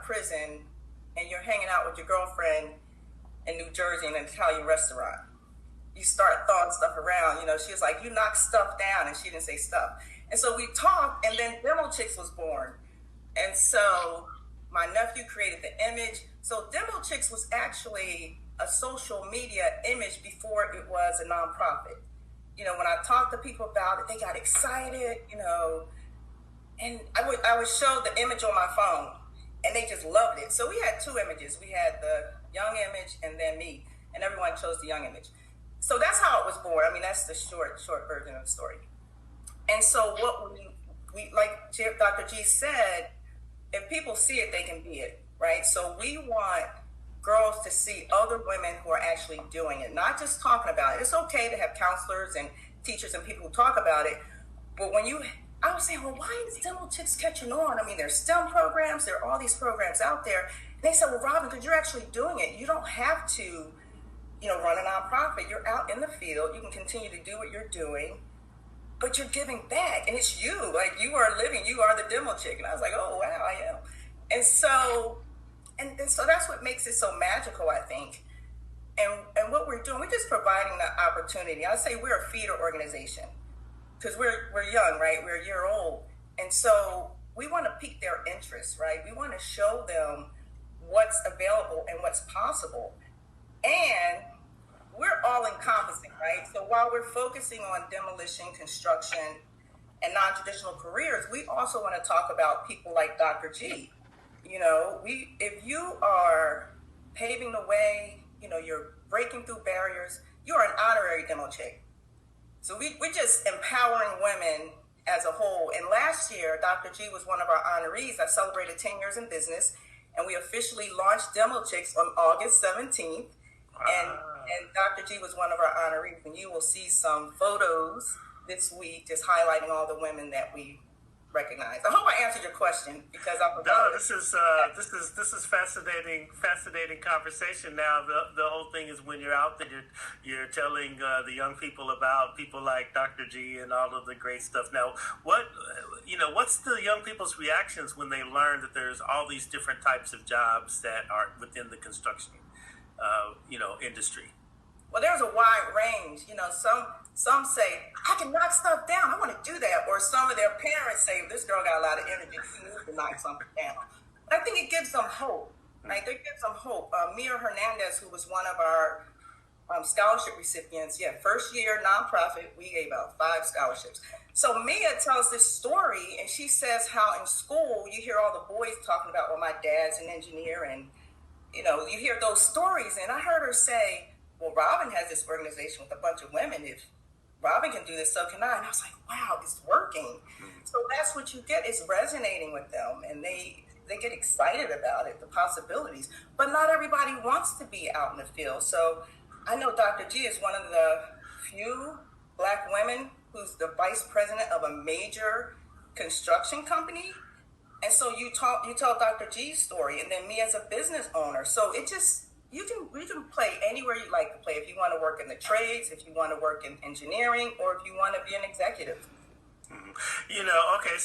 prison and you're hanging out with your girlfriend in New Jersey in an Italian restaurant. You start throwing stuff around. She was like, you knock stuff down, and she didn't say stuff. And so we talked, and then Demo Chicks was born. And so my nephew created the image. So Demo Chicks was actually a social media image before it was a nonprofit. When I talked to people about it, they got excited, and I would show the image on my phone, and they just loved it. So we had two images. We had the young image and then me, and everyone chose the young image. So that's how it was born. I mean, that's the short version of the story. And so what we like Dr. G said, if people see it, they can be it, right? So we want girls to see other women who are actually doing it, not just talking about it. It's okay to have counselors and teachers and people who talk about it, but I was saying, well, why is Demo Chicks catching on? I mean, there's STEM programs, there are all these programs out there. And they said, well, Robin, because you're actually doing it, you don't have to run a nonprofit. You're out in the field. You can continue to do what you're doing, but you're giving back. And it's you. Like, you are living. You are the Demo Chick. And I was like, oh, wow, I am. And so that's what makes it so magical, I think. And what we're doing, we're just providing the opportunity. I say we're a feeder organization because we're young, right? We're a year old. And so we want to pique their interest, right? We want to show them what's available and what's possible. And we're all encompassing, right? So while we're focusing on demolition, construction, and non-traditional careers, we also want to talk about people like Dr. G. If you are paving the way, you're breaking through barriers, you are an honorary Demo Chick. So we're just empowering women as a whole. And last year, Dr. G was one of our honorees. I celebrated 10 years in business, and we officially launched Demo Chicks on August 17th. And Dr. G was one of our honorees, and you will see some photos this week just highlighting all the women that we recognize. I hope I answered your question because I forgot. No, this is fascinating conversation. Now the whole thing is when you're out there, you're telling the young people about people like Dr. G and all of the great stuff. Now, what's the young people's reactions when they learn that there's all these different types of jobs that are within the construction industry? Well, there's a wide range. Some say, I can knock stuff down. I want to do that. Or some of their parents say, this girl got a lot of energy. She needs to knock something down. But I think it gives them hope. Right? It gives them hope. Mia Hernandez, who was one of our scholarship recipients, first year nonprofit, we gave out 5 scholarships. So Mia tells this story, and she says how in school you hear all the boys talking about, well, my dad's an engineer, and you hear those stories. And I heard her say, well, Robin has this organization with a bunch of women. If Robin can do this, so can I. And I was like, wow, it's working. So that's what you get. It's resonating with them, and they get excited about it, the possibilities. But not everybody wants to be out in the field. So I know Dr. G is one of the few Black women who's the vice president of a major construction company. And so you tell Dr. G's story, and then me as a business owner. So it just, you can play anywhere you like to play. If you want to work in the trades, if you want to work in engineering, or if you want to be an executive. Okay.